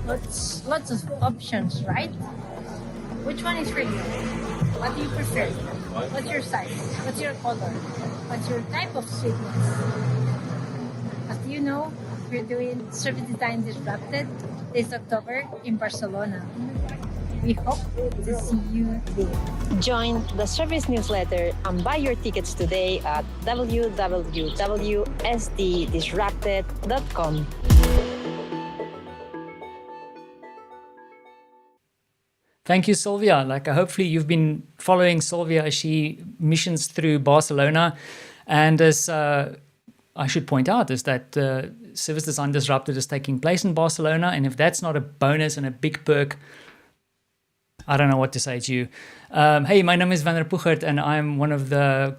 lots of options, right? Which one is for you? What do you prefer? What's your size? What's your color? What's your type of sweetness? As you know, we're doing Service Design Disrupted this October in Barcelona. We hope to see you there. Join the service newsletter and buy your tickets today at www.sddisrupted.com. Thank you, Sylvia. Hopefully you've been following Sylvia as she missions through Barcelona. And as I should point out is that Service Design Disrupted is taking place in Barcelona. And if that's not a bonus and a big perk, I don't know what to say to you. Hey, my name is Van der Puchert, and I'm one of the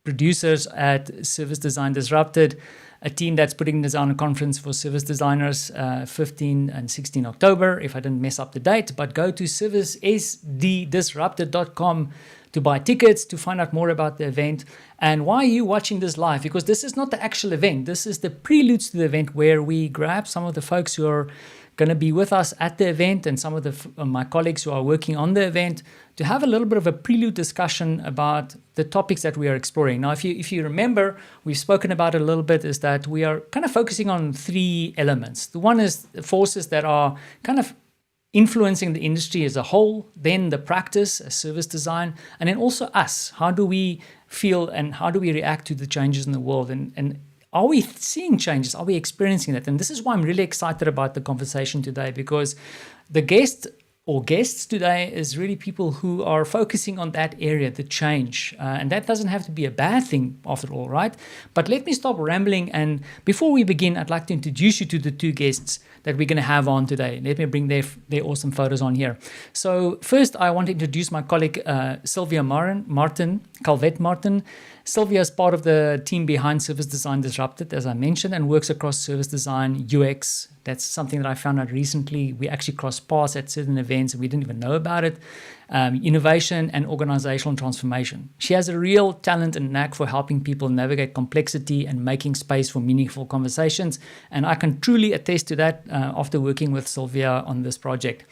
producers at Service Design Disrupted, a team that's putting this on a conference for service designers 15 and 16 October, if I didn't mess up the date. But go to servicesddisrupted.com to buy tickets, to find out more about the event. And why are you watching this live? Because this is not the actual event. This is the preludes to the event where we grab some of the folks who are going to be with us at the event and some of my colleagues who are working on the event to have a little bit of a prelude discussion about the topics that we are exploring. Now, if you remember, we've spoken about it a little bit, is that we are kind of focusing on three elements. The one is the forces that are kind of influencing the industry as a whole, then the practice, service design, and then also us. How do we feel and how do we react to the changes in the world? And are we seeing changes? Are we experiencing that? And this is why I'm really excited about the conversation today, because the guests today is really people who are focusing on that area, the change. And that doesn't have to be a bad thing after all, right? But let me stop rambling. And before we begin, I'd like to introduce you to the two guests that we're going to have on today. Let me bring their awesome photos on here. So first, I want to introduce my colleague, Sylvia Calvet-Martin. Sylvia is part of the team behind Service Design Disrupted, as I mentioned, and works across service design, UX. That's something that I found out recently. We actually crossed paths at certain events and we didn't even know about it. Innovation and organizational transformation. She has a real talent and knack for helping people navigate complexity and making space for meaningful conversations. And I can truly attest to that after working with Sylvia on this project.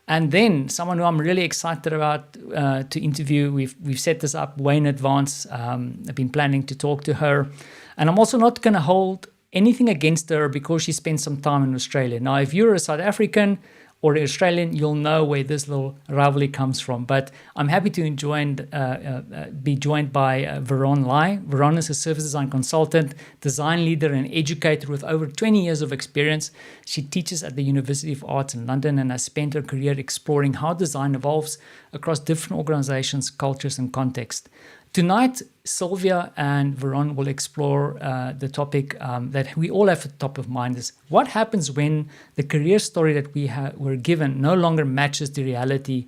And then someone who I'm really excited about to interview, we've set this up way in advance. I've been planning to talk to her. And I'm also not going to hold anything against her because she spent some time in Australia. Now, if you're a South African or an Australian, you'll know where this little rivalry comes from. But I'm happy to be joined by Veron Lai. Veron is a service design consultant, design leader, and educator with over 20 years of experience. She teaches at the University of Arts in London and has spent her career exploring how design evolves across different organizations, cultures, and contexts. Tonight, Sylvia and Veron will explore the topic that we all have at the top of mind is what happens when the career story that we were given no longer matches the reality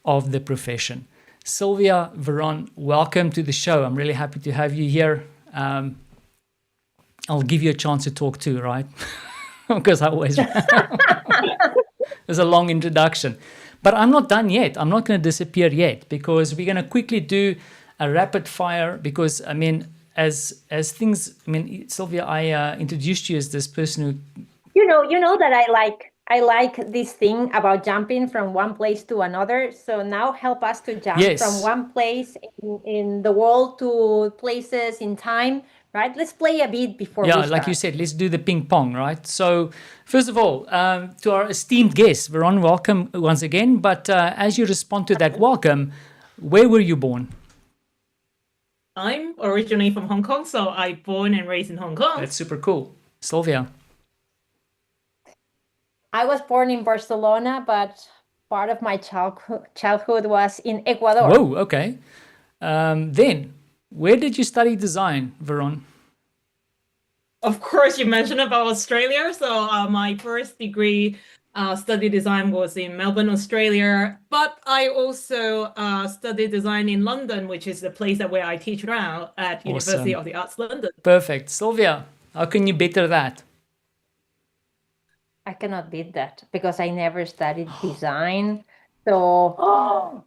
of the profession. Sylvia, Veron, welcome to the show. I'm really happy to have you here. I'll give you a chance to talk too, right? Because I always... There's a long introduction. But I'm not done yet. I'm not going to disappear yet because we're going to quickly do a rapid fire because, I mean, as things, I mean, Sylvia, I introduced you as this person who... You know that I like this thing about jumping from one place to another. So now help us to jump from one place in the world to places in time, right? Let's play a bit before we start. Like you said, let's do the ping pong, right? So first of all, to our esteemed guest, Veron, welcome once again. But as you respond to that welcome, where were you born? I'm originally from Hong Kong, so I born and raised in Hong Kong. That's super cool. Sylvia? I was born in Barcelona, but part of my childhood was in Ecuador. Whoa, okay. Then, where did you study design, Veron? Of course, you mentioned about Australia. So my first degree study design was in Melbourne, Australia. But I also studied design in London, which is the place where I teach now at University of the Arts London. Perfect. Sylvia, how can you better that? I cannot beat that because I never studied design. So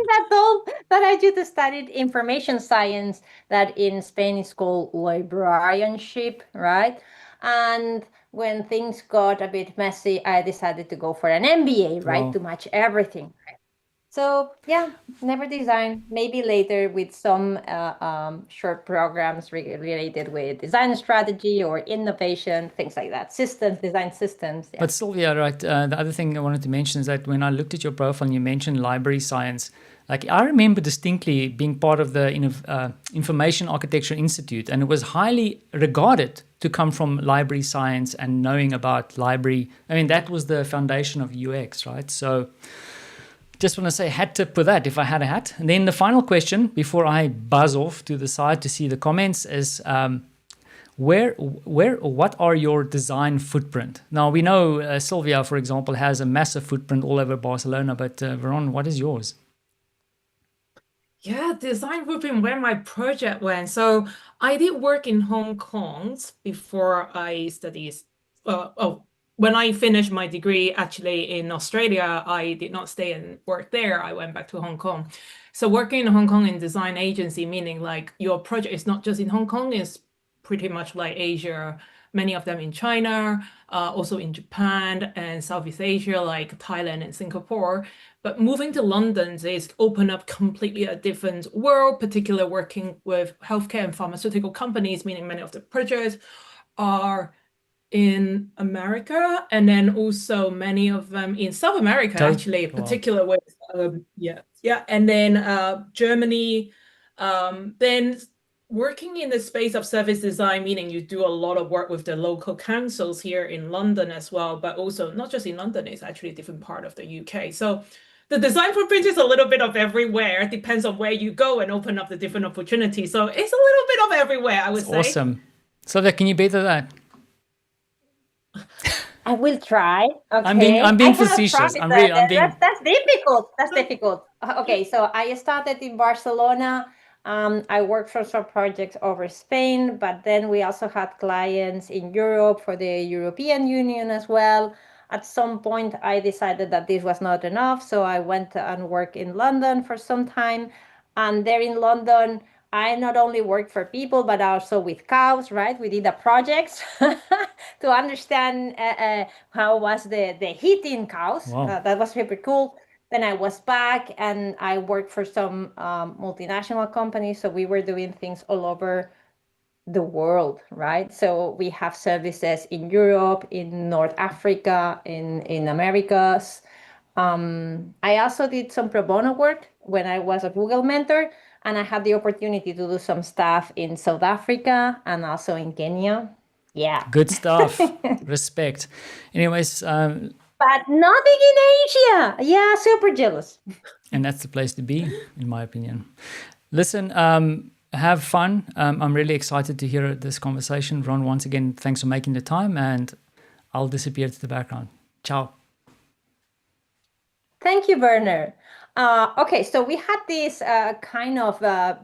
that's all that I did. Studied information science, that in Spain is called librarianship, right? And when things got a bit messy, I decided to go for an MBA, right, Wow. to match everything. So yeah, never design. Maybe later with some short programs related with design strategy or innovation, things like that. Systems, design systems. Yeah. But Sylvia, right, the other thing I wanted to mention is that when I looked at your profile and you mentioned library science, like I remember distinctly being part of the Information Architecture Institute, and it was highly regarded to come from library science and knowing about library. I mean, that was the foundation of UX, right? So just want to say hat tip for that if I had a hat. And then the final question before I buzz off to the side to see the comments is what are your design footprint? Now we know Sylvia, for example, has a massive footprint all over Barcelona, but Veron, what is yours? Yeah, design footprint where my project went. So I did work in Hong Kong before I studied. When I finished my degree, actually in Australia, I did not stay and work there. I went back to Hong Kong. So working in Hong Kong in design agency, meaning like your project is not just in Hong Kong, it's pretty much like Asia, many of them in China, also in Japan and Southeast Asia, like Thailand and Singapore. But moving to London is open up completely a different world, particularly working with healthcare and pharmaceutical companies, meaning many of the projects are in America, and then also many of them in South America, actually, particular with and then Germany. Then working in the space of service design, meaning you do a lot of work with the local councils here in London as well, but also not just in London, it's actually a different part of the UK. So the design footprint is a little bit of everywhere. It depends on where you go and open up the different opportunities. So it's a little bit of everywhere, I would say. Awesome. Sylvia, can you better that? I will try. Okay. I'm being facetious. That's difficult. That's difficult. Okay, so I started in Barcelona. I worked for some projects over Spain, but then we also had clients in Europe for the European Union as well. At some point, I decided that this was not enough, so I went and worked in London for some time. And there in London, I not only worked for people, but also with cows, right? We did a project to understand how was the heat in cows. Wow. That was super cool. Then I was back and I worked for some multinational companies. So we were doing things all over the world, right? So we have services in Europe, in North Africa, in Americas. I also did some pro bono work when I was a Google mentor, and I had the opportunity to do some stuff in South Africa and also in Kenya. Yeah. Good stuff. Respect. Anyways. But nothing in Asia. Yeah, super jealous. And that's the place to be, in my opinion. Listen, have fun. I'm really excited to hear this conversation. Ron, once again, thanks for making the time, and I'll disappear to the background. Ciao. Thank you, Werner. Okay, so we had this kind of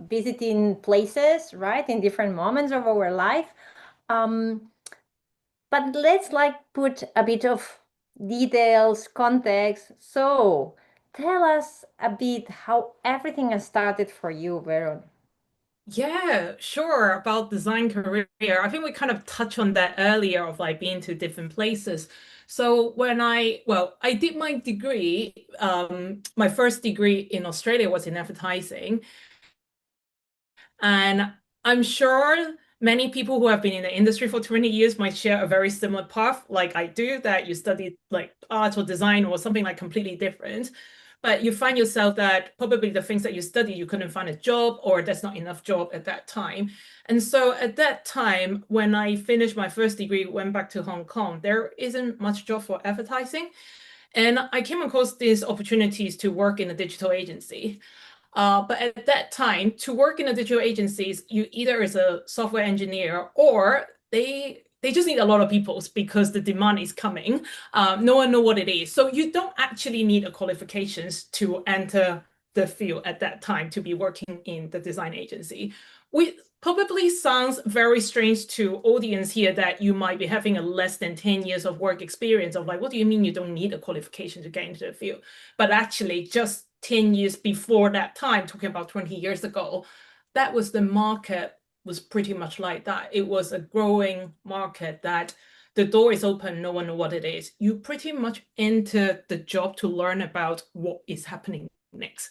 visiting places, right, in different moments of our life. But let's put a bit of details, context. So tell us a bit how everything has started for you, Veron. Yeah, sure. About design career. I think we kind of touched on that earlier of being to different places. So when I did my degree, my first degree in Australia was in advertising. And I'm sure many people who have been in the industry for 20 years might share a very similar path like I do, that you studied art or design or something completely different. But you find yourself that probably the things that you study, you couldn't find a job, or there's not enough job at that time. And so at that time, when I finished my first degree, went back to Hong Kong, there isn't much job for advertising. And I came across these opportunities to work in a digital agency. But at that time, to work in a digital agencies, you either as a software engineer or they just need a lot of people because the demand is coming. No one know what it is. So you don't actually need a qualifications to enter the field at that time to be working in the design agency. Which probably sounds very strange to audience here, that you might be having a less than 10 years of work experience of what do you mean you don't need a qualification to get into the field? But actually just 10 years before that time, talking about 20 years ago, that was the market was pretty much like that. It was a growing market that the door is open, no one knows what it is. You pretty much enter the job to learn about what is happening next.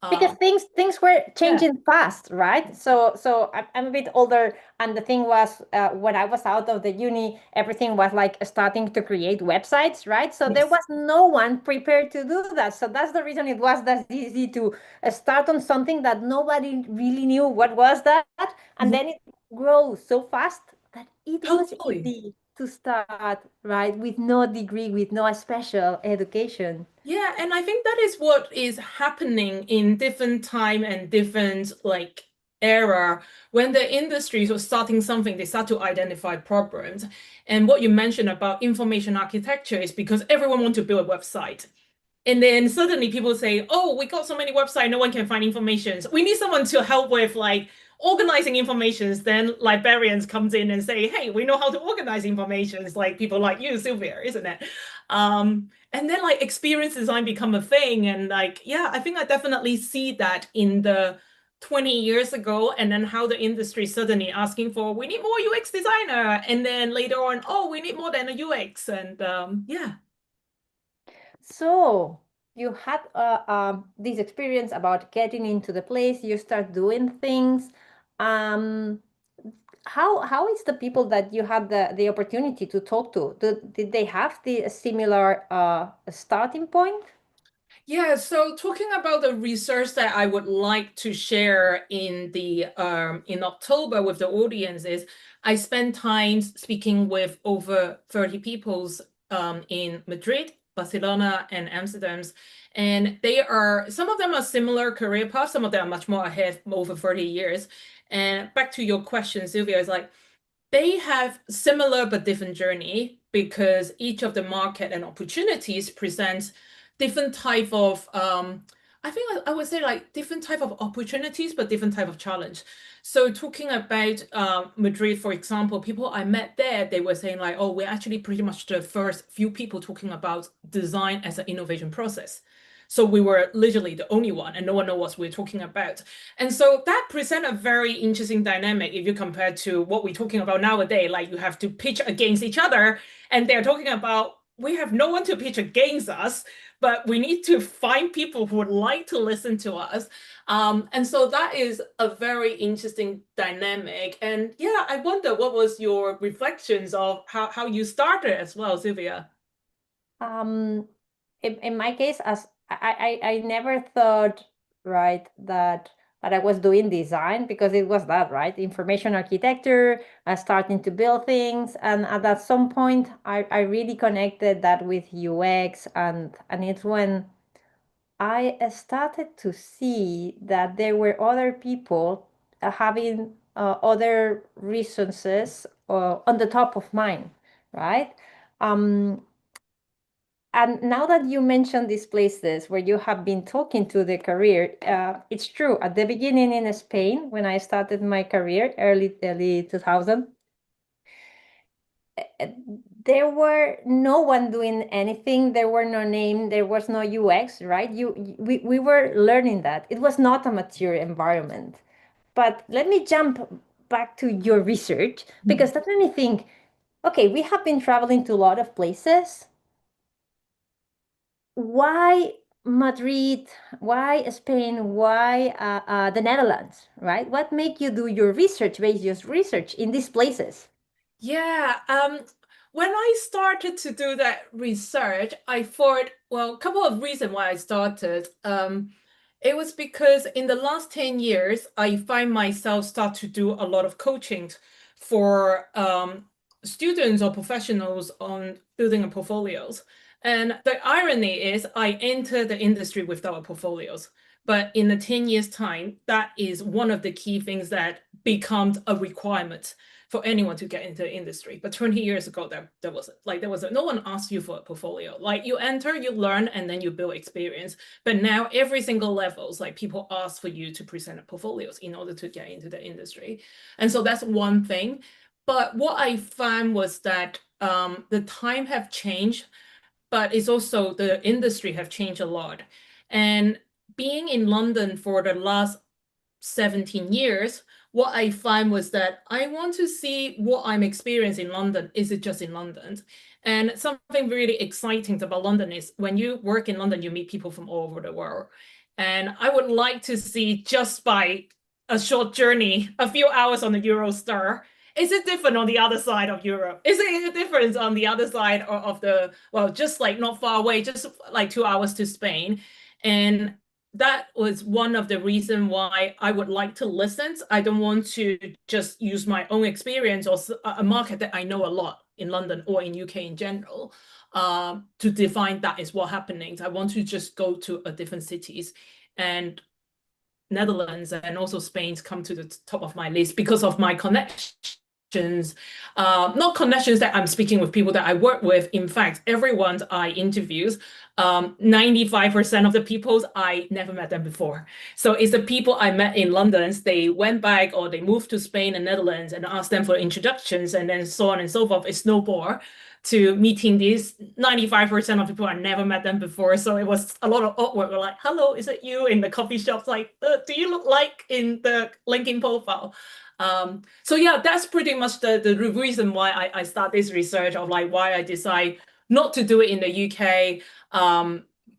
Because things were changing fast, right? So I'm a bit older, and the thing was, when I was out of the uni, everything was like starting to create websites, right? So there was no one prepared to do that. So that's the reason it was that easy to start on something that nobody really knew what was that, and then it grows so fast that it was easy to start, right, with no degree, with no special education. Yeah, and I think that is what is happening in different time and different like era. When the industries are starting something, they start to identify problems. And what you mentioned about information architecture is because everyone wants to build a website. And then suddenly people say, oh, we got so many websites, no one can find information. So we need someone to help with like organizing informations. Then librarians comes in and say, hey, we know how to organize information. It's like people like you, Sylvia, isn't it? And then like experience design become a thing. And like, yeah, I think I definitely see that in the 20 years ago, and then how the industry suddenly asking for, we need more UX designer. And then later on, oh, we need more than a UX. And yeah. So you had this experience about getting into the place, you start doing things. How is the people that you had the opportunity to talk to? Did they have the similar starting point? Yeah, so talking about the research that I would like to share in the in October with the audience is I spent time speaking with over 30 peoples in Madrid, Barcelona, and Amsterdam. And they are, some of them are similar career paths, some of them are much more ahead, over 30 years. And back to your question, Sylvia, is like, they have similar but different journey because each of the market and opportunities presents different type of I think I would say like different type of opportunities but different type of challenge. So talking about Madrid, for example, people I met there, they were saying like, oh, we're actually pretty much the first few people talking about design as an innovation process. So we were literally the only one, and no one knows what we're talking about. And so that present a very interesting dynamic if you compare to what we're talking about nowadays. Like you have to pitch against each other, and they're talking about we have no one to pitch against us, but we need to find people who would like to listen to us. And so that is a very interesting dynamic. And yeah, I wonder what was your reflections of how you started as well, Sylvia? In my case, as I never thought, right, that I was doing design, because it was that, right, information architecture, starting to build things, and at some point I really connected that with UX, and it's when I started to see that there were other people having other resources on the top of mine, right? And now that you mentioned these places where you have been talking to the career, it's true. At the beginning in Spain, when I started my career, early 2000, there were no one doing anything. There were no name. There was no UX, right? We were learning that. It was not a mature environment. But let me jump back to your research, because that made me think, okay, we have been traveling to a lot of places. Why Madrid? Why Spain? Why the Netherlands? Right? What make you do your research-based research in these places? Yeah, when I started to do that research, I thought, well, a couple of reasons why I started. It was because in the last 10 years, I find myself start to do a lot of coaching for students or professionals on building a portfolios. And the irony is I entered the industry without portfolios. But in the 10 years time, that is one of the key things that becomes a requirement for anyone to get into the industry. But 20 years ago, there was no one asked you for a portfolio. Like you enter, you learn, and then you build experience. But now every single levels, like people ask for you to present portfolios in order to get into the industry. And so that's one thing. But what I found was that the time have changed, but it's also the industry have changed a lot. And being in London for the last 17 years, what I find was that I want to see what I'm experiencing in London. Is it just in London? And something really exciting about London is when you work in London, you meet people from all over the world. And I would like to see, just by a short journey, a few hours on the Eurostar, is it different on the other side of Europe? Is it a difference on the other side of the, well, just like not far away, just like 2 hours to Spain? And that was one of the reasons why I would like to listen. I don't want to just use my own experience or a market that I know a lot in London or in UK in general to define that is what happening. I want to just go to a different cities, and Netherlands and also Spain's come to the top of my list because of my connections. Not connections that I'm speaking with people that I work with. In fact, everyone I interviews, 95% of the people, I never met them before. So it's the people I met in London, they went back or they moved to Spain and Netherlands and asked them for introductions, and then so on and so forth. It snowballed to meeting these 95% of people. I never met them before. So it was a lot of awkward. We're like, hello, is it you in the coffee shops? Like, do you look like in the LinkedIn profile? So yeah, that's pretty much the reason why I start this research of like why I decide not to do it in the UK,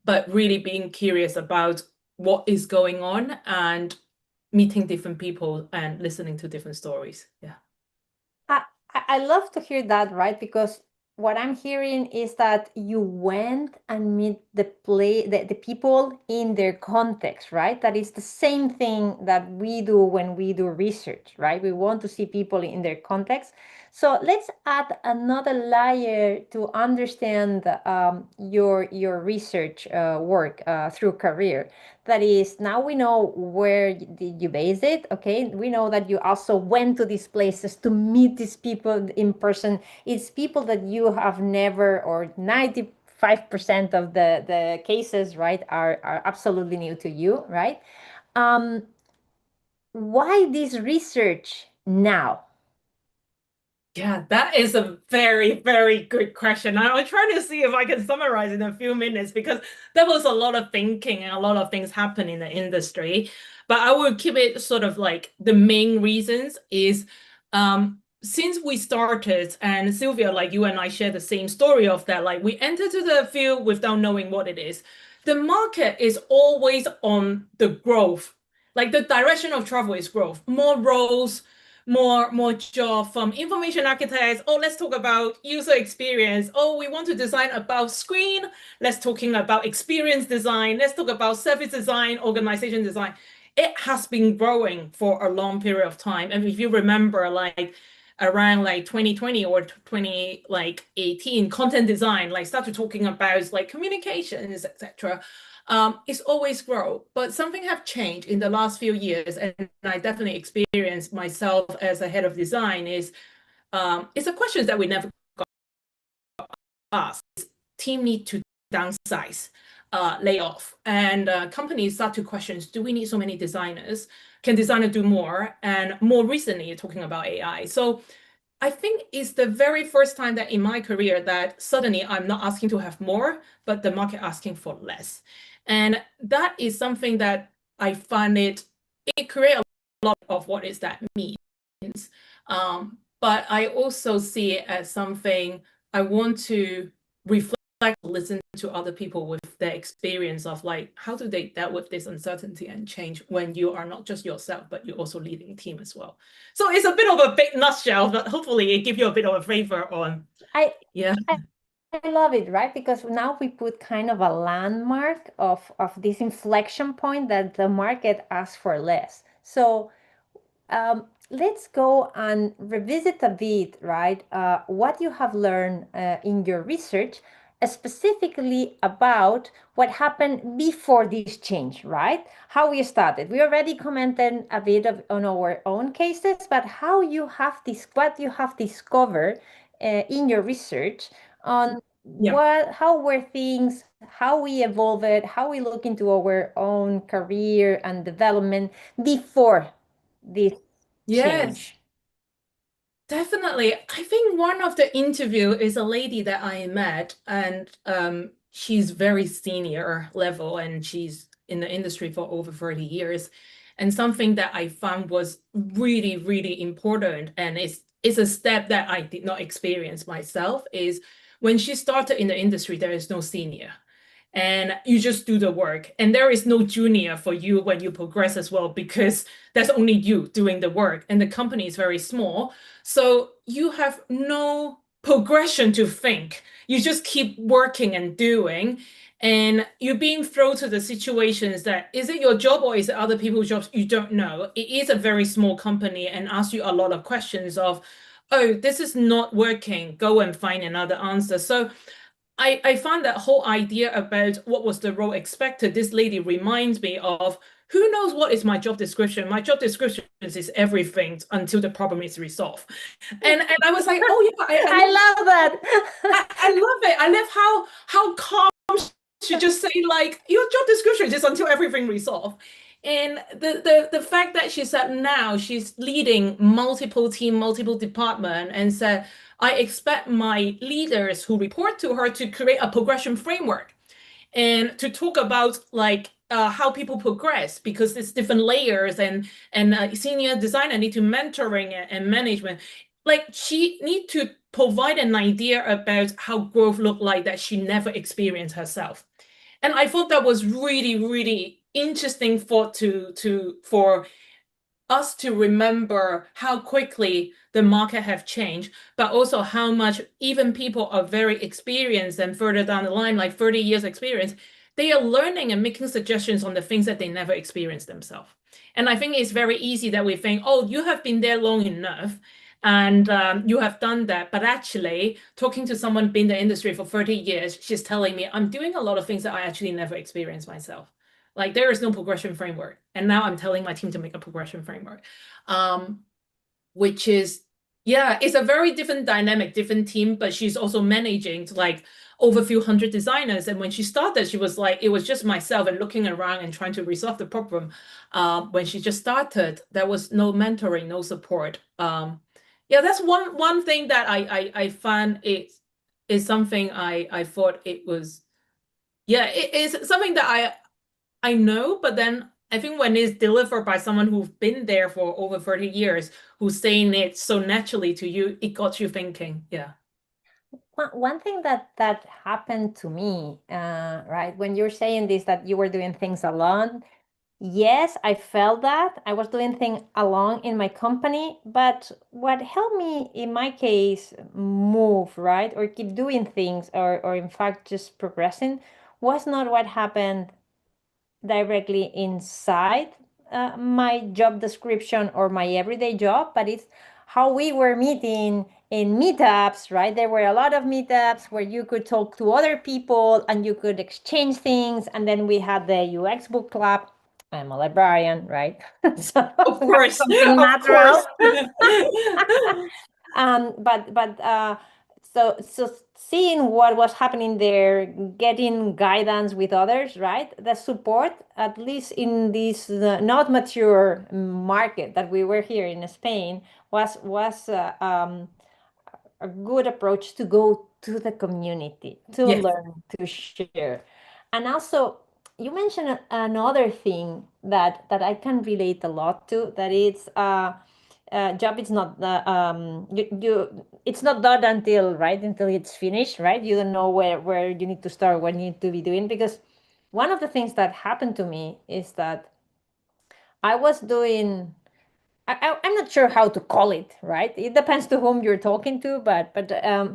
but really being curious about what is going on and meeting different people and listening to different stories. Yeah. I love to hear that, right? Because what I'm hearing is that you went and meet the people in their context, right? That is the same thing that we do when we do research, right? We want to see people in their context. So let's add another layer to understand your research work through career. That is, now we know where did you base it, okay? We know that you also went to these places to meet these people in person. It's people that you have never, or 95% of the cases, right, are absolutely new to you, right? Why this research now? Yeah, that is a very, very good question. I'm trying to see if I can summarize in a few minutes, because there was a lot of thinking and a lot of things happen in the industry. But I will keep it sort of like the main reasons is since we started, and Sylvia, like you and I share the same story of that, like we entered to the field without knowing what it is. The market is always on the growth. Like the direction of travel is growth, more roles, more job from information architects. Oh, let's talk about user experience. Oh, we want to design about screen. Let's talking about experience design. Let's talk about service design, organization design. It has been growing for a long period of time. And if you remember, like around like 2020 or 2018, content design, like started talking about like communications, etc. It's always grow, but something have changed in the last few years, and I definitely experienced myself as a head of design is it's a question that we never got asked. Team need to downsize, lay off, and companies start to question, do we need so many designers? Can designer do more? And more recently, you're talking about AI. So I think it's the very first time that in my career that suddenly I'm not asking to have more, but the market asking for less. And that is something that I find it creates a lot of what is that means. But I also see it as something I want to reflect, listen to other people with their experience of like, how do they deal with this uncertainty and change when you are not just yourself, but you're also leading a team as well. So it's a bit of a big nutshell, but hopefully it gives you a bit of a flavor on. I love it, right? Because now we put kind of a landmark of this inflection point that the market asks for less. So let's go and revisit a bit, right? What you have learned in your research, specifically about what happened before this change, right? How we started. We already commented a bit on our own cases, but how you have this, what you have discovered in your research on how were things, how we evolved, how we look into our own career and development before this change. Definitely. I think one of the interview is a lady that I met, and she's very senior level, and she's in the industry for over 30 years. And something that I found was really, really important, and it's a step that I did not experience myself, is when she started in the industry, there is no senior. And you just do the work. And there is no junior for you when you progress as well, because there's only you doing the work. And the company is very small. So you have no progression to think. You just keep working and doing. And you're being thrown to the situations that, is it your job or is it other people's jobs? You don't know. It is a very small company and asks you a lot of questions of, oh, this is not working, go and find another answer. So I found that whole idea about what was the role expected, this lady reminds me of, who knows what is my job description? My job description is everything until the problem is resolved. And I was like, oh yeah, I love that. I love it. I love how calm she just say, like, your job description is until everything resolved. And the fact that she said now she's leading multiple team, multiple department, and said, I expect my leaders who report to her to create a progression framework and to talk about like how people progress, because there's different layers, and senior designer need to mentoring and management. Like, she need to provide an idea about how growth look like that she never experienced herself. And I thought that was really, really interesting for us to remember how quickly the market have changed, but also how much even people are very experienced and further down the line, like 30 years experience, they are learning and making suggestions on the things that they never experienced themselves. And I think it's very easy that we think, oh, you have been there long enough and you have done that. But actually, talking to someone been in the industry for 30 years, she's telling me, I'm doing a lot of things that I actually never experienced myself. Like, there is no progression framework. And now I'm telling my team to make a progression framework, which is, yeah, it's a very different dynamic, different team, but she's also managing to like over a few hundred designers. And when she started, she was like, it was just myself and looking around and trying to resolve the problem. When she just started, there was no mentoring, no support. Yeah, that's one thing that I find is something I thought it was, yeah, it is something that I know, but then I think when it's delivered by someone who's been there for over 30 years, who's saying it so naturally to you, it got you thinking. Yeah. One thing that happened to me, right, when you're saying this, that you were doing things alone, yes, I felt that I was doing things alone in my company, but what helped me in my case move, right, or keep doing things, or in fact just progressing, was not what happened directly inside my job description or my everyday job, but it's how we were meeting in meetups, right? There were a lot of meetups where you could talk to other people and you could exchange things. And then we had the UX book club. I'm a librarian, right? So Of course, something of natural. course. So seeing what was happening there, getting guidance with others, right? The support, at least in this not mature market that we were here in Spain, was a good approach to go to the community, to Yes. learn, to share. And also, you mentioned another thing that I can relate a lot to, that it's job is not it's not done until it's finished, right? You don't know where you need to start, what you need to be doing. Because one of the things that happened to me is that I was doing, I'm not sure how to call it, right? It depends to whom you're talking to, but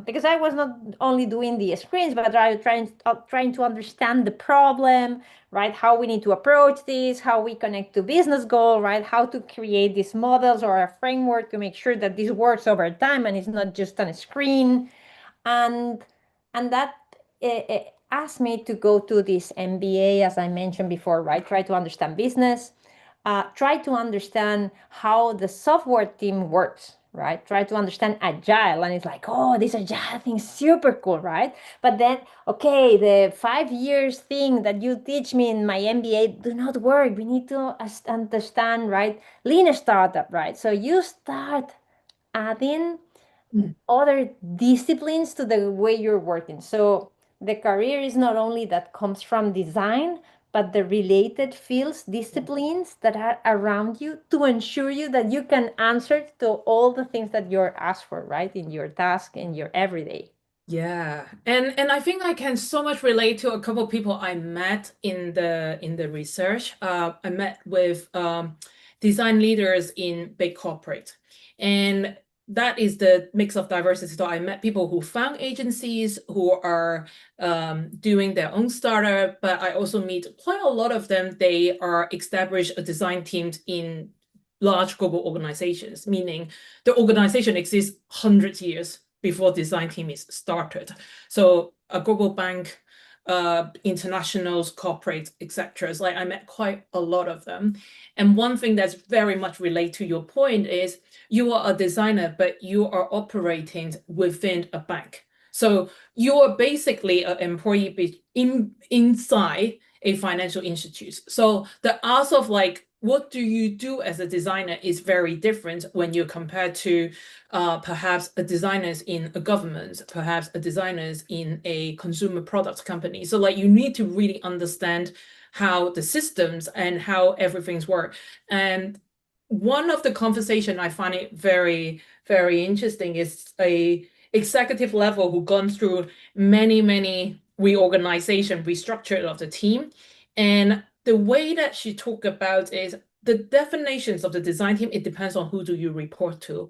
because I was not only doing the screens, but I was trying to understand the problem, right? How we need to approach this, how we connect to business goal, right? How to create these models or a framework to make sure that this works over time and it's not just on a screen, and that asked me to go to this MBA, as I mentioned before, right? Try to understand business. Try to understand how the software team works, right? Try to understand agile. And it's like, oh, this agile thing is super cool, right? But then, okay, the 5 years thing that you teach me in my MBA do not work. We need to understand, right? Lean startup, right? So you start adding other disciplines to the way you're working. So the career is not only that comes from design, but the related fields, disciplines that are around you to ensure you that you can answer to all the things that you're asked for, right? In your task, in your everyday. Yeah, and I think I can so much relate to a couple of people I met in the research. I met with design leaders in big corporate, and that is the mix of diversity. So I met people who found agencies, who are doing their own startup, but I also meet quite a lot of them. They are established design teams in large global organizations, meaning the organization exists hundreds of years before design team is started. So a global bank, internationals, corporates, etc. Like I met quite a lot of them. And one thing that's very much related to your point is you are a designer, but you are operating within a bank. So you are basically an employee inside a financial institute. So the ask of like, what do you do as a designer is very different when you compare to perhaps a designers in a government, perhaps a designers in a consumer products company. So like you need to really understand how the systems and how everything's work. And one of the conversation I find it very, very interesting is a executive level who gone through many reorganization, restructure of the team. And the way that she talked about is the definitions of the design team, it depends on who do you report to.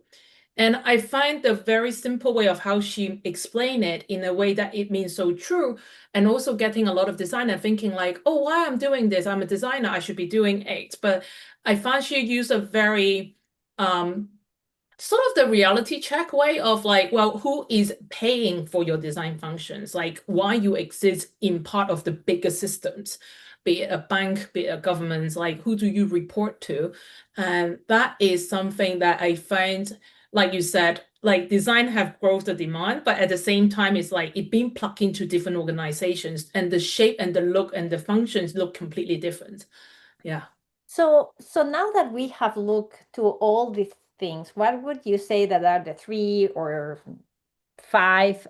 And I find the very simple way of how she explained it in a way that it means so true, and also getting a lot of designer thinking like, oh, why I'm doing this? I'm a designer, I should be doing X. But I find she used a very sort of the reality check way of like, well, who is paying for your design functions? Like why you exist in part of the bigger systems, be it a bank, be it a government, like who do you report to? And that is something that I find, like you said, like design have growth the demand, but at the same time, it's like it being plugged into different organizations and the shape and the look and the functions look completely different. Yeah. So now that we have looked to all these things, what would you say that are the 3 or 5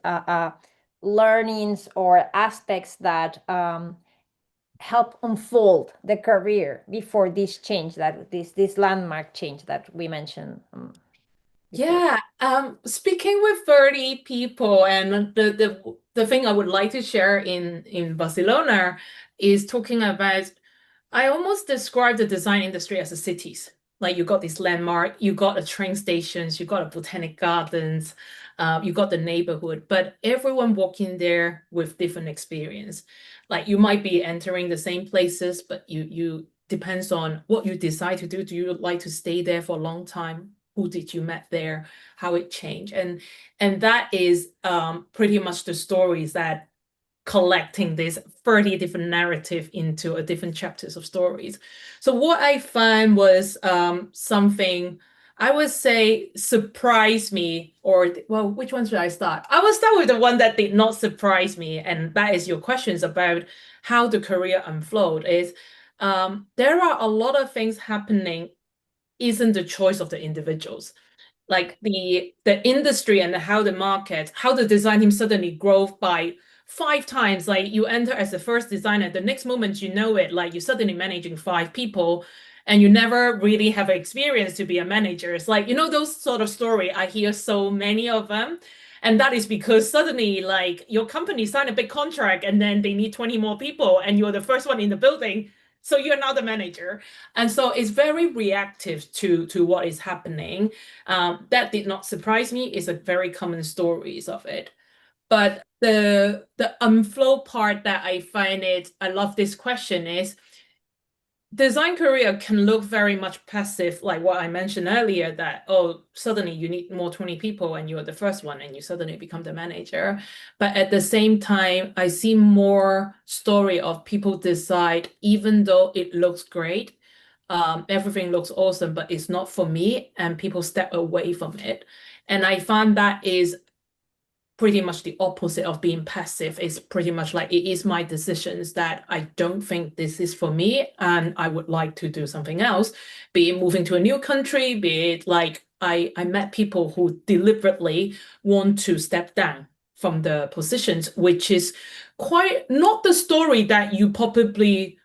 learnings or aspects that help unfold the career before this change, that this landmark change that we mentioned? Yeah, speaking with 30 people, and the thing I would like to share in Barcelona is talking about, I almost describe the design industry as a cities. Like you got this landmark, you got the train stations, you got the botanic gardens, you got the neighborhood, but everyone walking there with different experience. Like you might be entering the same places, but you depends on what you decide to do. Do you like to stay there for a long time? Who did you met there? How it changed? And that is pretty much the stories that collecting this 30 different narrative into a different chapters of stories. So what I found was something I would say surprised me, or well, which one should I start? I will start with the one that did not surprise me, and that is your questions about how the career unfold. Is there are a lot of things happening isn't the choice of the individuals. Like the industry and how the market, how the design team suddenly grow by 5 times. Like you enter as the first designer, the next moment you know it, like you're suddenly managing 5 people and you never really have experience to be a manager. It's like, you know, those sort of story, I hear so many of them. And that is because suddenly like your company signed a big contract and then they need 20 more people and you're the first one in the building. So you're now the manager. And so it's very reactive to what is happening. That did not surprise me. It's a very common stories of it. But the unflow part that I find it, I love this question is, design career can look very much passive, like what I mentioned earlier, that, oh, suddenly you need more 20 people and you're the first one and you suddenly become the manager. But at the same time, I see more story of people decide, even though it looks great, everything looks awesome, but it's not for me, and people step away from it. And I find that is pretty much the opposite of being passive. It's pretty much like, it is my decisions that I don't think this is for me and I would like to do something else, be it moving to a new country, be it like I met people who deliberately want to step down from the positions, which is quite not the story that you probably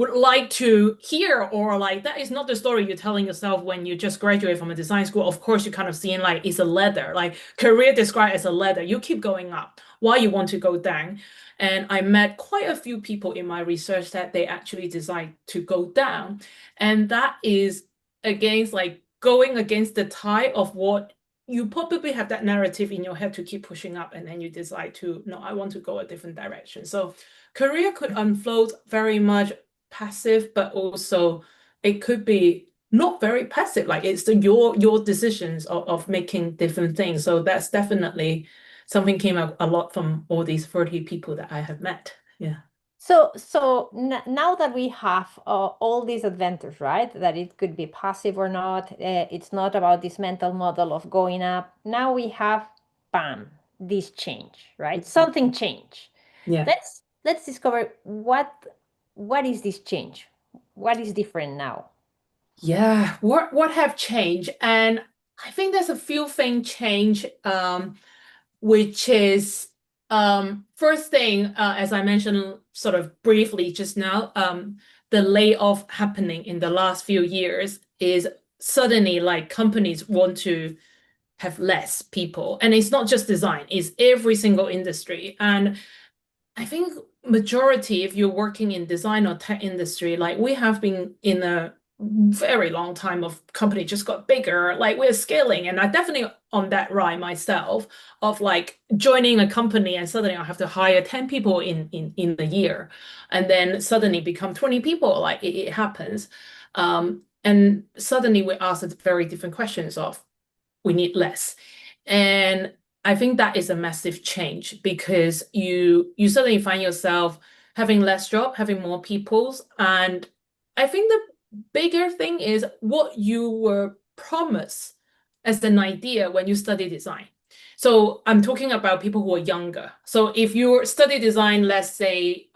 would like to hear, or like that is not the story you're telling yourself when you just graduate from a design school. Of course, you're kind of seeing like it's a ladder, like career described as a ladder. You keep going up. Why you want to go down? And I met quite a few people in my research that they actually decide to go down. And that is against like going against the tide of what you probably have that narrative in your head to keep pushing up, and then you decide to, no, I want to go a different direction. So career could unfold very much passive, but also it could be not very passive. Like it's your decisions of making different things. So that's definitely something came out a lot from all these 30 people that I have met. Yeah. So now that we have all these adventures, right? That it could be passive or not. It's not about this mental model of going up. Now we have, bam, this change, right? Something changed. Yeah. Let's discover what is this change? What is different now? Yeah, what have changed? And I think there's a few things change, which is first thing, as I mentioned sort of briefly just now, the layoff happening in the last few years is suddenly like companies want to have less people. And it's not just design, it's every single industry. And I think majority, if you're working in design or tech industry, like we have been in a very long time of company just got bigger, like we're scaling. And I definitely on that ride myself of like joining a company and suddenly I have to hire 10 people in a year and then suddenly become 20 people. Like it happens. And suddenly we ask very different questions of we need less. And I think that is a massive change because you suddenly find yourself having less job, having more peoples. And I think the bigger thing is what you were promised as an idea when you study design. So I'm talking about people who are younger. So if you study design, let's say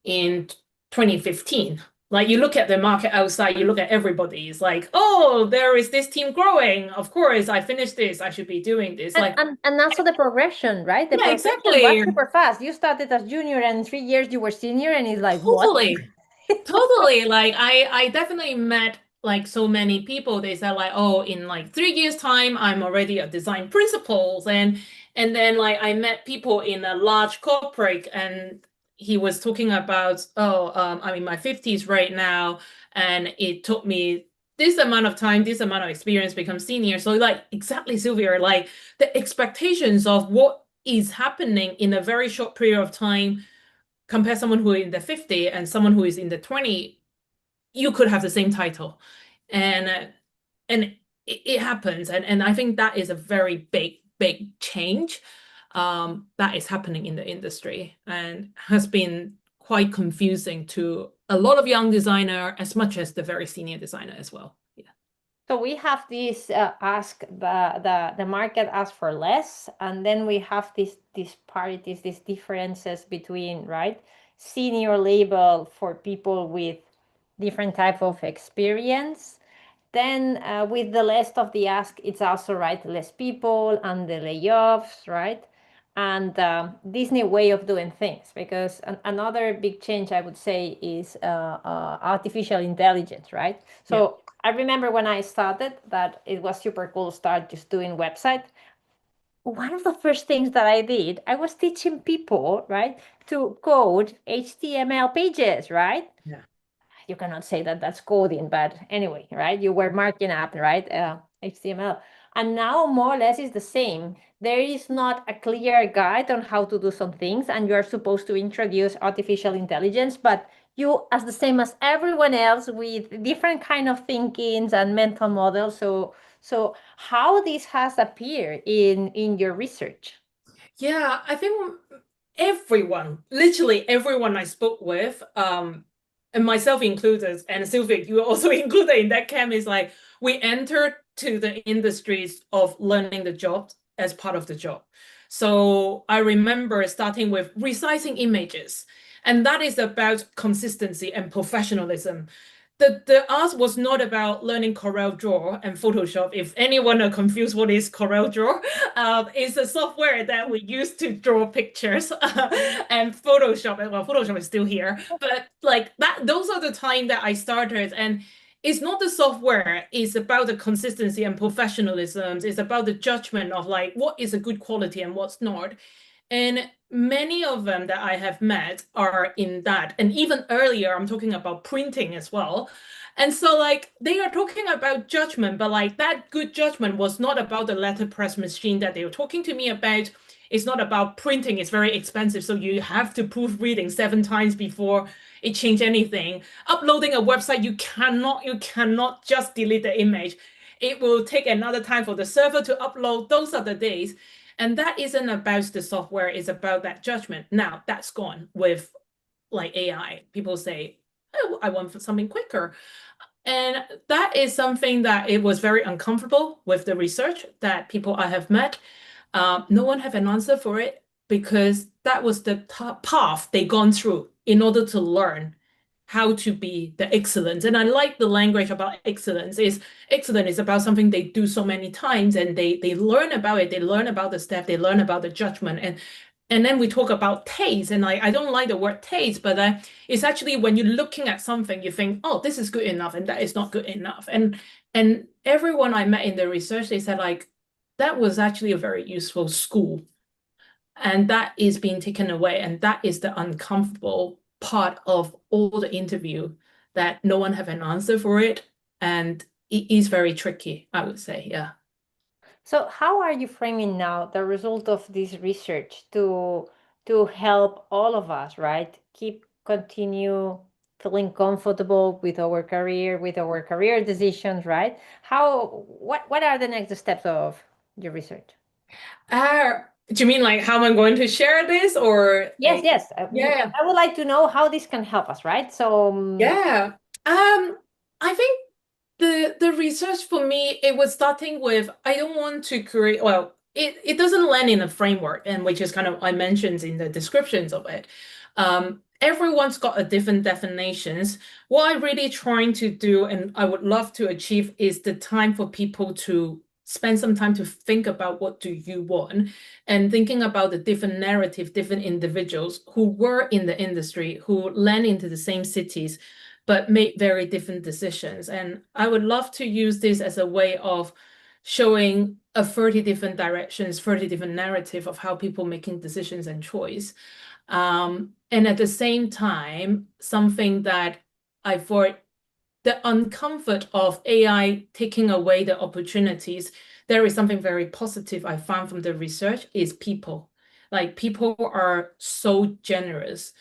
in 2015, like you look at the market outside, you look at everybody, it's like, oh, there is this team growing. Of course, I finished this, I should be doing this. And also the progression, right? The yeah, progression exactly. was super fast. You started as junior and in 3 years you were senior, and it's like, totally. what? Totally. Like I definitely met like so many people. They said like, oh, in like 3 years time, I'm already a design principals. And then like I met people in a large corporate and he was talking about, oh, I'm in my 50s right now. And it took me this amount of time, this amount of experience to become senior. So like exactly, Sylvia, like the expectations of what is happening in a very short period of time, compare someone who is in the 50 and someone who is in the 20, you could have the same title. And it happens. And I think that is a very big change that is happening in the industry and has been quite confusing to a lot of young designer as much as the very senior designer as well. Yeah. So we have this the market asks for less, and then we have these parities, these differences between, right, senior label for people with different type of experience. Then with the rest of the ask, it's also, right, less people and the layoffs, right? And this new way of doing things, because another big change I would say is artificial intelligence, right? So yeah. I remember when I started that it was super cool to start just doing website. One of the first things that I did, I was teaching people, right, to code HTML pages, right? Yeah. You cannot say that that's coding, but anyway, right? You were marking up, right? HTML. And now more or less is the same. There is not a clear guide on how to do some things, and you are supposed to introduce artificial intelligence, but you, as the same as everyone else, with different kind of thinkings and mental models. So how this has appeared in your research? Yeah, I think everyone, literally everyone I spoke with, and myself included, and Sylvia, you are also included in that camp, is like we entered to the industries of learning the job as part of the job. So I remember starting with resizing images, and that is about consistency and professionalism. the ask was not about learning Corel Draw and Photoshop. If anyone are confused what is Corel Draw, it's a software that we use to draw pictures. And Photoshop, well, Photoshop is still here, but like that, those are the time that I started. And it's not the software, it's about the consistency and professionalism. It's about the judgment of like what is a good quality and what's not. And many of them that I have met are in that. And even earlier, I'm talking about printing as well. And so like they are talking about judgment, but like that good judgment was not about the letterpress machine that they were talking to me about. It's not about printing, it's very expensive. So you have to proofreading 7 times before it change anything. Uploading a website, you cannot just delete the image. It will take another time for the server to upload. Those are the days. And that isn't about the software, it's about that judgment. Now that's gone with like AI. People say, oh, I want something quicker. And that is something that it was very uncomfortable with the research that people I have met. No one have an answer for it because that was the path they gone through in order to learn how to be the excellence. And I like the language about excellence. Excellent is about something they do so many times and they learn about it. They learn about the step, they learn about the judgment. And then we talk about taste. And I don't like the word taste, but it's actually when you're looking at something, you think, oh, this is good enough and that is not good enough. And everyone I met in the research, they said like, that was actually a very useful school. And that is being taken away. And that is the uncomfortable part of all the interview, that no one have an answer for it. And it is very tricky, I would say, yeah. So how are you framing now the result of this research to help all of us, right? Continue feeling comfortable with our career decisions, right? What are the next steps of your research? Do you mean like how I'm going to share this or? Yes, yes. Yeah. I would like to know how this can help us, right? So yeah. I think the research for me, it was starting with, I don't want to create, well, it doesn't land in a framework, and which is kind of, I mentioned in the descriptions of it. Everyone's got a different definitions. What I'm really trying to do, and I would love to achieve, is the time for people to spend some time to think about what do you want, and thinking about the different narrative, different individuals who were in the industry, who land into the same cities, but made very different decisions. And I would love to use this as a way of showing a 30 different directions, 30 different narrative of how people making decisions and choice. And at the same time, something that I thought, the uncomfort of AI taking away the opportunities, there is something very positive I found from the research is people. Like people are so generous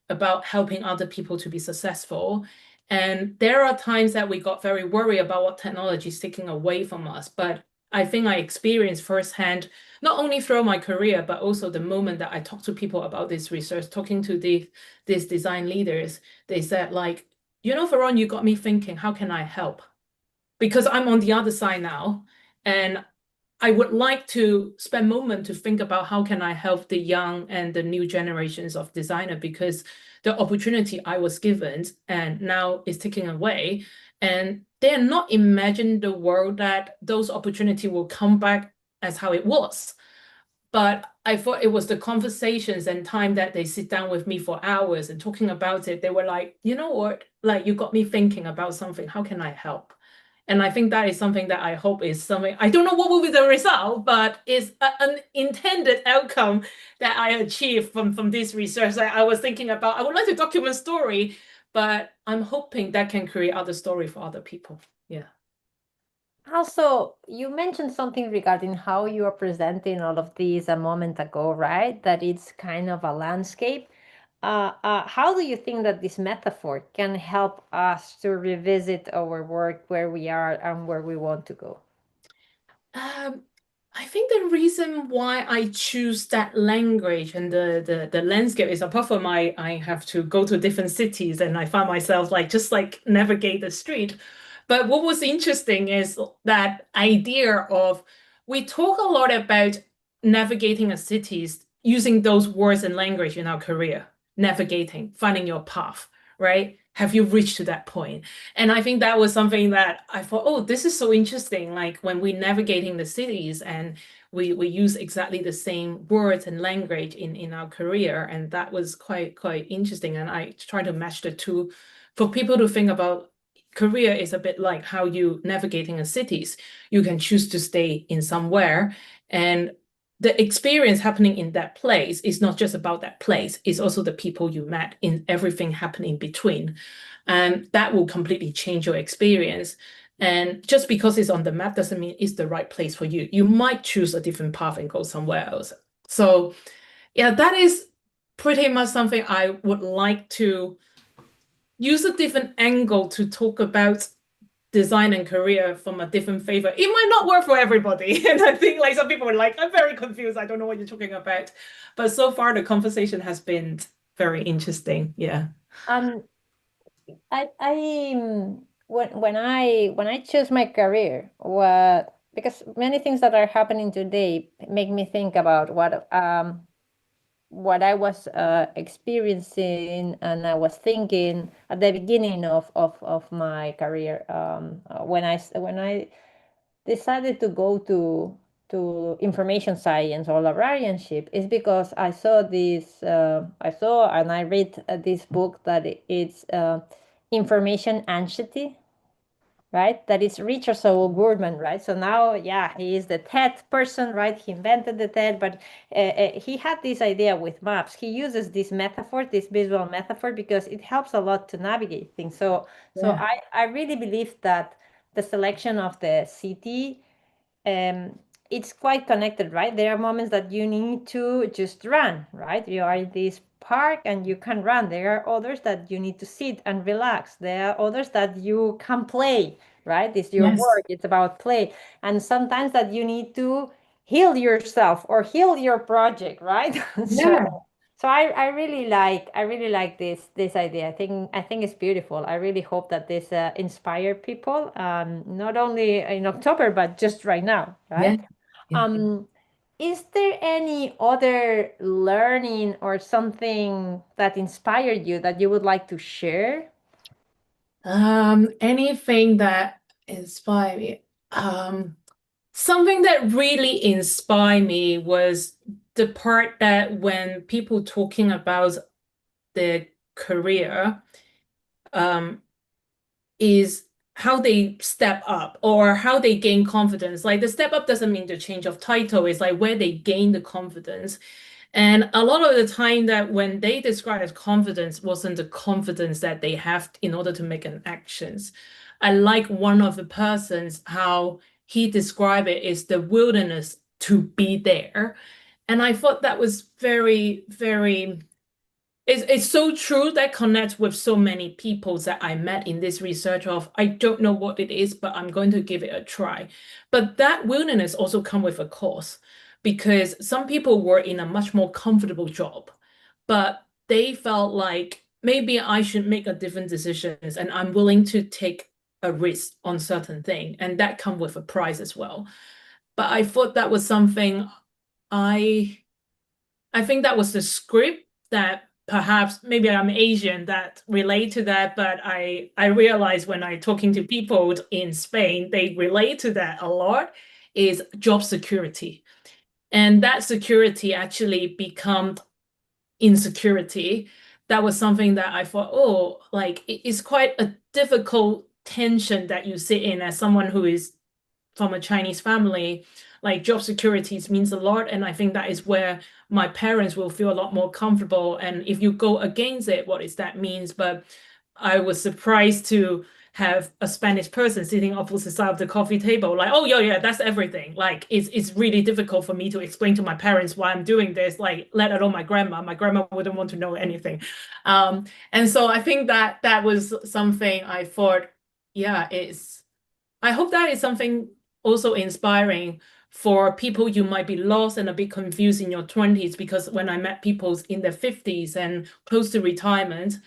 about helping other people to be successful. And there are times that we got very worried about what technology is taking away from us. But I think I experienced firsthand, not only through my career, but also the moment that I talked to people about this research, talking to these design leaders, they said like, you know, Veron, you got me thinking, how can I help? Because I'm on the other side now, and I would like to spend a moment to think about how can I help the young and the new generations of designer, because the opportunity I was given and now is taken away, and they're not imagine the world that those opportunities will come back as how it was. But I thought it was the conversations and time that they sit down with me for hours and talking about it. They were like, you know what, like you got me thinking about something. How can I help? And I think that is something that I hope is something, I don't know what will be the result, but it's an intended outcome that I achieved from this research. I was thinking about, I would like to document story, but I'm hoping that can create other story for other people. Yeah. Also, you mentioned something regarding how you are presenting all of these a moment ago, right? That it's kind of a landscape. How do you think that this metaphor can help us to revisit our work, where we are and where we want to go? I think the reason why I choose that language and the landscape is, apart from I have to go to different cities and I find myself like just like navigate the street. But what was interesting is that idea of, we talk a lot about navigating a cities using those words and language in our career, navigating, finding your path, right? have you reached to that point? And I think that was something that I thought, oh, this is so interesting. Like when we're navigating the cities and we use exactly the same words and language in our career. And that was quite interesting. And I try to match the two for people to think about. Career is a bit like how you navigating a cities. You can choose to stay in somewhere, and the experience happening in that place is not just about that place, it's also the people you met in everything happening between. And that will completely change your experience. And just because it's on the map doesn't mean it's the right place for you. You might choose a different path and go somewhere else. So yeah, that is pretty much something I would like to use a different angle to talk about design and career from a different favor. It might not work for everybody. And I think like some people are like, I'm very confused. I don't know what you're talking about. But so far the conversation has been very interesting. Yeah. When I choose my career, because many things that are happening today make me think about what I was experiencing and I was thinking at the beginning of my career, when I decided to go to information science or librarianship, is because I saw and I read this book that it's information anxiety, right? That is Richard Saul Gurman, right? So now, yeah, he is the TED person, right? He invented the TED, but he had this idea with maps. He uses this metaphor, this visual metaphor, because it helps a lot to navigate things. So I really believe that the selection of the city, it's quite connected, right? There are moments that you need to just run, right? You are in this park and you can run. There are others that you need to sit and relax. There are others that you can play, right? It's your work, it's about play. And sometimes that you need to heal yourself or heal your project, right? So I really like this idea. I think it's beautiful. I really hope that this inspire people, not only in October but just right now, right? Yeah. Is there any other learning or something that inspired you that you would like to share? Anything that inspired me. Something that really inspired me was the part that when people talking about their career, is how they step up or how they gain confidence. Like the step up doesn't mean the change of title, it's like where they gain the confidence. And a lot of the time that when they describe as confidence wasn't the confidence that they have in order to make an actions. I like one of the persons, how he described it is the willingness to be there. And I thought that was very, very, it's so true, that connects with so many people that I met in this research of, I don't know what it is, but I'm going to give it a try. But that willingness also come with a cost, because some people were in a much more comfortable job, but they felt like maybe I should make a different decisions and I'm willing to take a risk on certain thing. And that come with a price as well. But I thought that was something I think that was the script that perhaps maybe I'm Asian that relate to that, but I realize when I talking to people in Spain, they relate to that a lot, is job security. And that security actually become insecurity. That was something that I thought, oh, like it's quite a difficult tension that you sit in as someone who is from a Chinese family. Like job security means a lot. And I think that is where my parents will feel a lot more comfortable. And if you go against it, what is that means? But I was surprised to have a Spanish person sitting opposite side of the coffee table, like, oh yeah, that's everything. Like it's really difficult for me to explain to my parents why I'm doing this, like let alone my grandma. My grandma wouldn't want to know anything. And so I think that was something I thought, yeah, I hope that is something also inspiring for people you might be lost and a bit confused in your 20s, because when I met people in their 50s and close to retirement,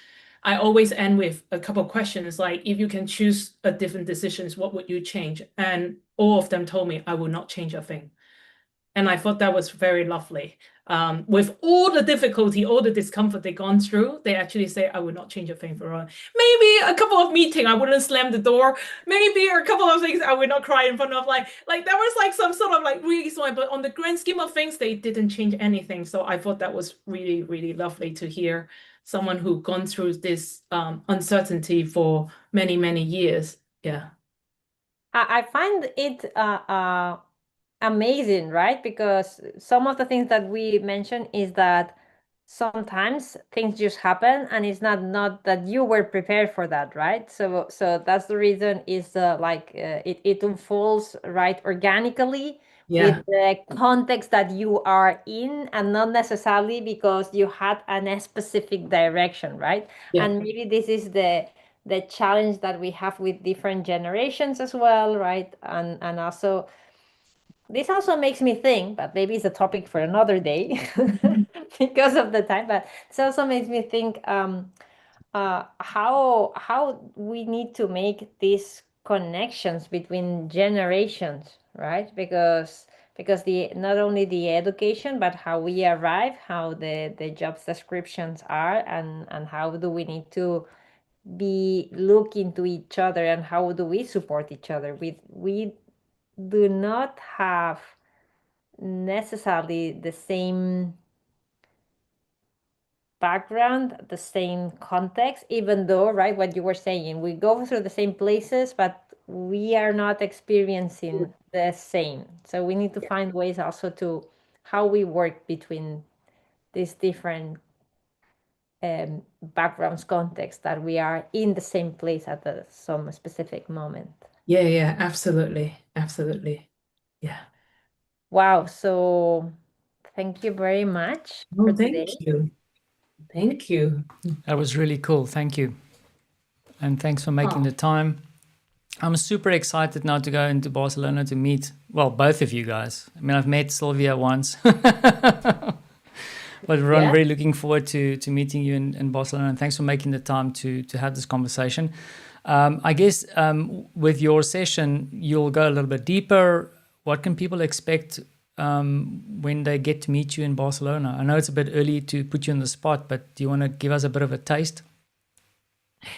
I always end with a couple of questions like, if you can choose a different decisions, what would you change? And all of them told me I will not change a thing. And I thought that was very lovely. with all the difficulty, all the discomfort they've gone through, they actually say, I would not change a thing for her. Maybe a couple of meetings, I wouldn't slam the door. Maybe a couple of things I would not cry in front of. Like there was like some sort of like really small, but on the grand scheme of things, they didn't change anything. So I thought that was really, really lovely to hear someone who gone through this uncertainty for many, many years. Yeah. I find it amazing, right? Because some of the things that we mentioned is that sometimes things just happen, and it's not that you were prepared for that, right? So that's the reason is it unfolds right organically with the context that you are in, and not necessarily because you had a specific direction, right? And maybe this is the challenge that we have with different generations as well, right? And also this also makes me think, but maybe it's a topic for another day because of the time, but this also makes me think how we need to make these connections between generations, right? Because the not only the education, but how we arrive, how the jobs descriptions are, and how do we need to be looking to each other, and how do we support each other. We do not have necessarily the same background, the same context, even though, right, what you were saying, we go through the same places, but we are not experiencing the same. So we need to find ways also to how we work between these different backgrounds, context, that we are in the same place at some specific moment. Yeah, absolutely. Yeah. Wow. So thank you very much for today. Thank you. That was really cool. Thank you. And thanks for making the time. I'm super excited now to go into Barcelona to meet, well, both of you guys. I mean, I've met Sylvia once. But Ron, really looking forward to meeting you in Barcelona. And thanks for making the time to have this conversation. I guess with your session, you'll go a little bit deeper. What can people expect when they get to meet you in Barcelona? I know it's a bit early to put you on the spot, but do you want to give us a bit of a taste?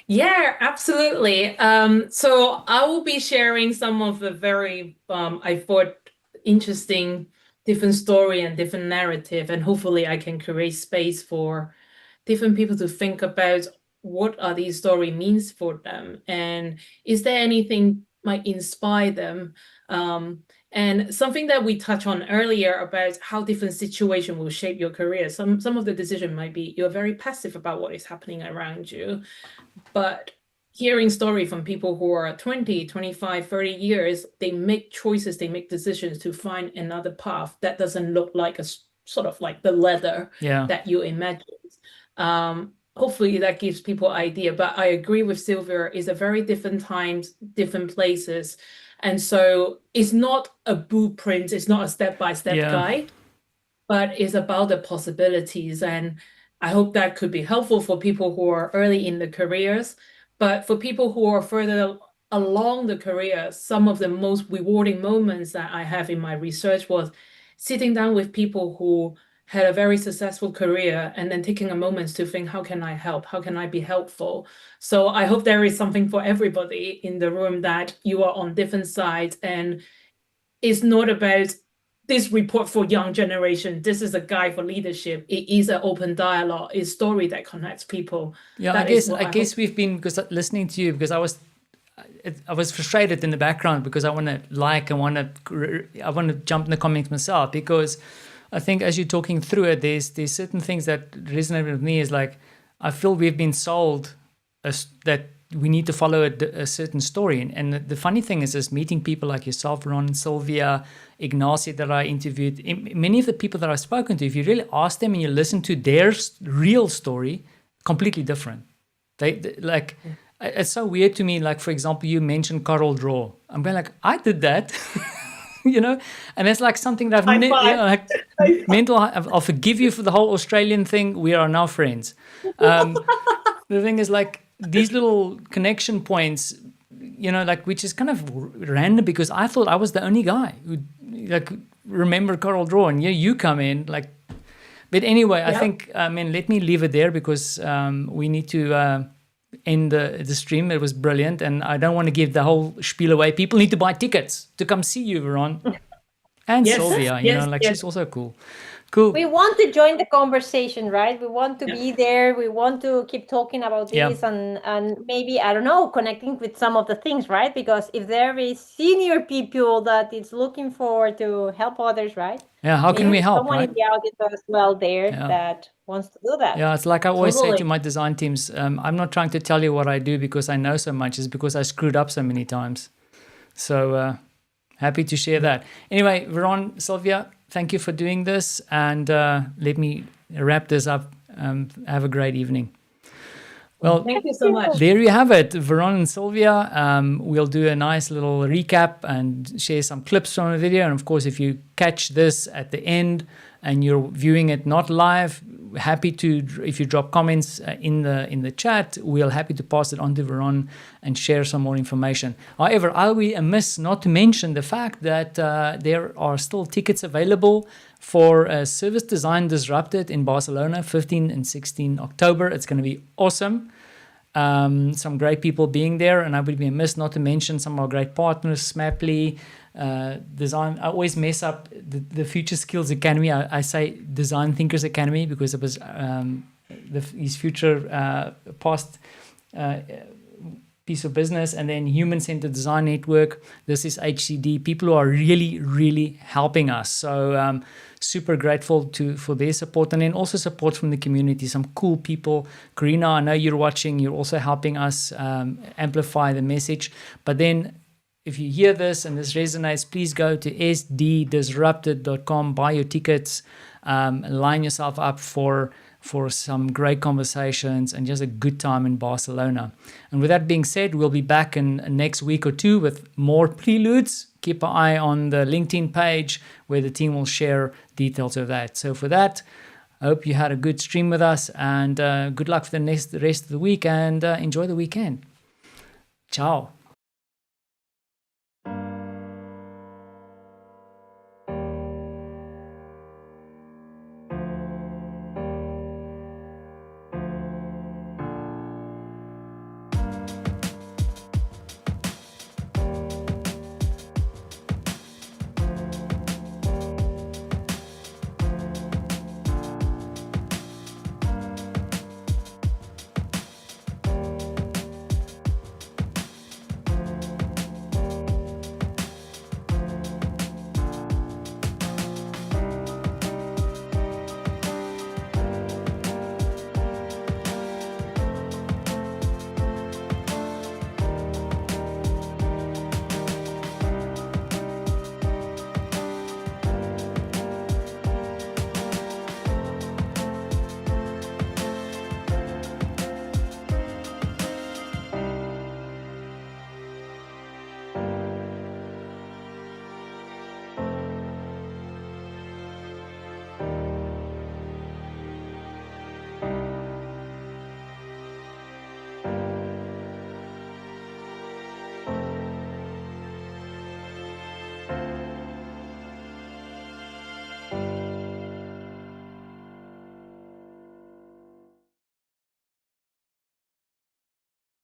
Yeah, absolutely. So I will be sharing some of the very, I thought, interesting different story and different narrative, and hopefully I can create space for different people to think about what are these story means for them, and is there anything might inspire them. And something that we touched on earlier about how different situation will shape your career. Some of the decision might be you're very passive about what is happening around you, but hearing story from people who are 20, 25, 30 years, they make choices, they make decisions to find another path that doesn't look like a sort of like the ladder that you imagined. Hopefully that gives people idea, but I agree with Sylvia, it's a very different times, different places. And so it's not a blueprint, it's not a step-by-step guide, but it's about the possibilities. And I hope that could be helpful for people who are early in the careers. But for people who are further along the career, some of the most rewarding moments that I have in my research was sitting down with people who had a very successful career and then taking a moment to think, how can I help? How can I be helpful? So I hope there is something for everybody in the room, that you are on different sides, and it's not about this report for young generation. This is a guide for leadership. It is an open dialogue. It's story that connects people. Yeah, I guess we've been, because listening to you, because I was frustrated in the background because I want to jump in the comments myself, because I think as you're talking through it, there's certain things that resonate with me. Is like, I feel we've been sold that we need to follow a certain story. And the funny thing is meeting people like yourself, Ron, Sylvia, Ignacio that I interviewed, many of the people that I've spoken to, if you really ask them and you listen to their real story, completely different. They like, it's so weird to me. Like, for example, you mentioned Carol Draw. I'm going like, I did that. You know, and it's like something that I've mental. I'll forgive you for the whole Australian thing. We are now friends. The thing is, like, these little connection points, you know, like, which is kind of random, because I thought I was the only guy who like remember Carol Draw, and you come in like, But anyway, I Yep. think, let me leave it there because we need to end the stream. It was brilliant. And I don't want to give the whole spiel away. People need to buy tickets to come see you, Veron. And Yes, Sylvia, yes, yes. she's also cool. Cool. We want to join the conversation, right? We want to be there. We want to keep talking about Yeah. this and maybe, I don't know, connecting with some of the things, right? Because if there is senior people that is looking forward to help others, right? Yeah, how can we Maybe help, someone right? in the audience as well there Yeah. that wants to do that. Yeah, it's like I always say Totally. to my design teams, I'm not trying to tell you what I do because I know so much. It's because I screwed up so many times. So happy to share that. Anyway, Veron, Sylvia, thank you for doing this. And let me wrap this up. Have a great evening. Well, Thank you so much. there you have it, Veron and Sylvia. We'll do a nice little recap and share some clips from the video. And of course, if you catch this at the end and you're viewing it not live, happy to, if you drop comments in the chat, we're happy to pass it on to Veron and share some more information. However, I'll be amiss not to mention the fact that there are still tickets available for Service Design Disrupted in Barcelona, 15 and 16 October. It's going to be awesome. Some great people being there, and I would be amiss not to mention some of our great partners, Smapley, Design. I always mess up the Future Skills Academy. I say Design Thinkers Academy because it was his future past piece of business, and then Human Centered Design Network. This is HCD, people who are really, really helping us. So super grateful for their support, and then also support from the community, some cool people. Karina, I know you're watching, you're also helping us amplify the message. But then if you hear this and this resonates, please go to sddisrupted.com, buy your tickets, line yourself up for some great conversations and just a good time in Barcelona. And with that being said, we'll be back in next week or two with more preludes. Keep an eye on the LinkedIn page where the team will share details of that. So for that, I hope you had a good stream with us, and good luck for the rest of the week, and enjoy the weekend. Ciao.